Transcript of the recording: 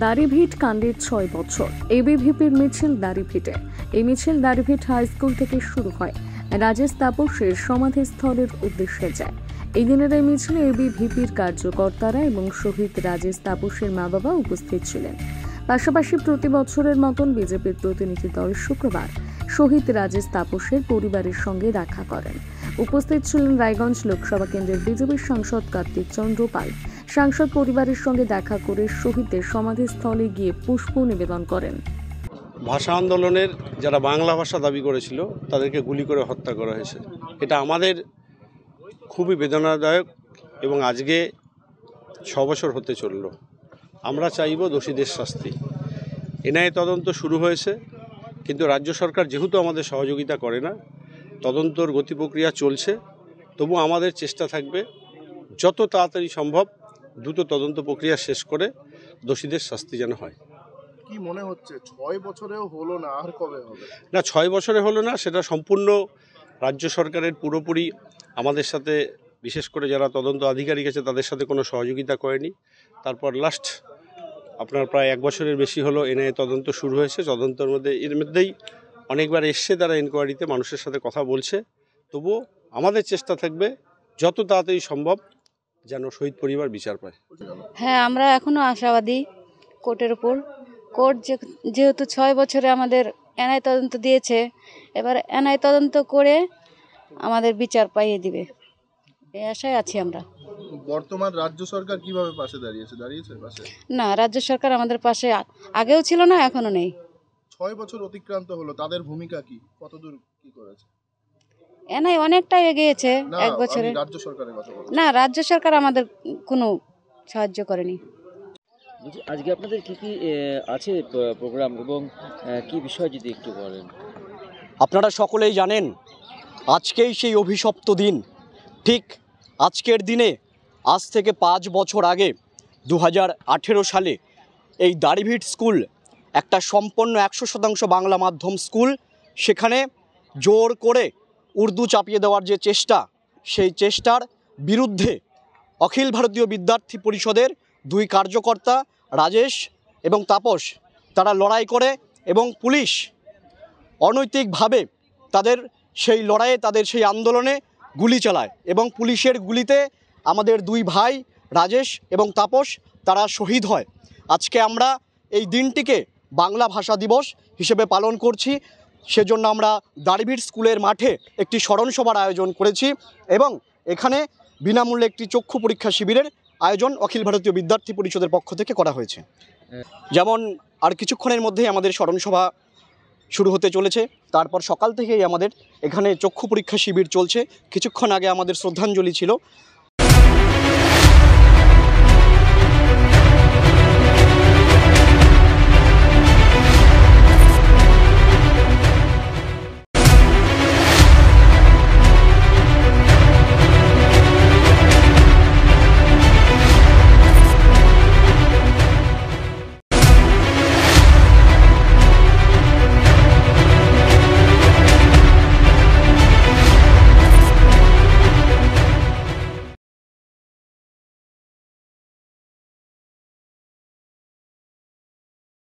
দাড়িভিট কাণ্ডের ৬ বছর এবিভিপির মিছিল দাড়িভিটে। এই মিছিল দাড়িভিট হাই স্কুল থেকে শুরু হয়, রাজেশ তাপসের সমাধিস্থলের উদ্দেশ্যে যায়। এই দিনের এই মিছিলে এবিভিপির কার্যকর্তারা এবং শহীদ রাজেশ তাপসের মা বাবা উপস্থিত ছিলেন। পাশাপাশি প্রতি বছরের মতন বিজেপির প্রতিনিধি দল শুক্রবার শহীদ রাজেশ তাপসের পরিবারের সঙ্গে দেখা করেন। উপস্থিত ছিলেন রায়গঞ্জ লোকসভা কেন্দ্রের বিজেপির সাংসদ কার্তিক চন্দ্র পাল। সাংসদ পরিবারের সঙ্গে দেখা করে শহীদদের সমাধিস্থলে গিয়ে পুষ্প নিবেদন করেন। ভাষা আন্দোলনের যারা বাংলা ভাষা দাবি করেছিল তাদেরকে গুলি করে হত্যা করা হয়েছে। এটা আমাদের খুবই বেদনাদায়ক এবং আজকে ৬ বছর হতে চলল। আমরা চাইব দোষীদের শাস্তি। এনআইএ তদন্ত শুরু হয়েছে, কিন্তু রাজ্য সরকার যেহেতু আমাদের সহযোগিতা করে না, তদন্তর গতি প্রক্রিয়া চলছে। তবু আমাদের চেষ্টা থাকবে যত তাড়াতাড়ি সম্ভব দ্রুত তদন্ত প্রক্রিয়া শেষ করে দোষীদের শাস্তি যেন হয়। কি মনে হচ্ছে ৬ বছরেও হলো না, আর কবে হবে? না, ৬ বছরে হলো না, সেটা সম্পূর্ণ রাজ্য সরকারের পুরোপুরি আমাদের সাথে, বিশেষ করে যারা তদন্ত আধিকারিক আছে তাদের সাথে কোনো সহযোগিতা করেনি। তারপর লাস্ট আপনার প্রায় ১ বছরের বেশি হলো এনআইএ তদন্ত শুরু হয়েছে। তদন্তের মধ্যেই অনেকবার এসছে, তারা ইনকোয়ারিতে মানুষের সাথে কথা বলছে। তবুও আমাদের চেষ্টা থাকবে যত তাড়াতাড়ি সম্ভব যেন শহীদ পরিবার বিচার পায়। হ্যাঁ, আমরা এখনো আশাবাদী কোর্টের উপর। কোর্ট যেহেতু ৬ বছরে আমাদের এনআইএ তদন্ত দিয়েছে, এবার এনআইএ তদন্ত করে আমাদের বিচার পাইয়ে দিবে, এই আশায় আছি আমরা। বর্তমান রাজ্য সরকার কিভাবে পাশে দাঁড়িয়েছে পাশে? না, রাজ্য সরকার আমাদের পাশে আগেও ছিল না, এখনো নেই। ৬ বছর অতিক্রান্ত হলো, তাদের ভূমিকা কি, কতদূর কি করেছে? এনআইএ অনেকটাই এগিয়েছে ১ বছরে। রাজ্য সরকারের কথা বলছি। না, রাজ্য সরকার আমাদের কোনো সাহায্য করেনি। আজকে আপনাদের কি কি আছে প্রোগ্রাম এবং কি বিষয় যদি একটু বলেন। আপনারা সকলেই জানেন আজকেই সেই অভিশপ্ত দিন। ঠিক আজকের দিনে আজ থেকে ৫ বছর আগে ২০১৮ সালে এই দাড়িভিট স্কুল একটা সম্পূর্ণ ১০০% বাংলা মাধ্যম স্কুল, সেখানে জোর করে উর্দু চাপিয়ে দেওয়ার যে চেষ্টা, সেই চেষ্টার বিরুদ্ধে অখিল ভারতীয় বিদ্যার্থী পরিষদের ২ কার্যকর্তা রাজেশ এবং তাপস তারা লড়াই করে এবং পুলিশ অনৈতিকভাবে তাদের সেই লড়াইয়ে, তাদের সেই আন্দোলনে গুলি চালায় এবং পুলিশের গুলিতে আমাদের ২ ভাই রাজেশ এবং তাপস তারা শহীদ হয়। আজকে আমরা এই দিনটিকে বাংলা ভাষা দিবস হিসেবে পালন করছি। সেজন্য আমরা দাড়িভিট স্কুলের মাঠে একটি স্মরণ সভার আয়োজন করেছি এবং এখানে বিনামূল্যে একটি চক্ষু পরীক্ষা শিবিরের আয়োজন অখিল ভারতীয় বিদ্যার্থী পরিষদের পক্ষ থেকে করা হয়েছে। যেমন আর কিছুক্ষণের মধ্যেই আমাদের স্মরণ সভা শুরু হতে চলেছে। তারপর সকাল থেকেই আমাদের এখানে চক্ষু পরীক্ষা শিবির চলছে। কিছুক্ষণ আগে আমাদের শ্রদ্ধাঞ্জলি ছিল।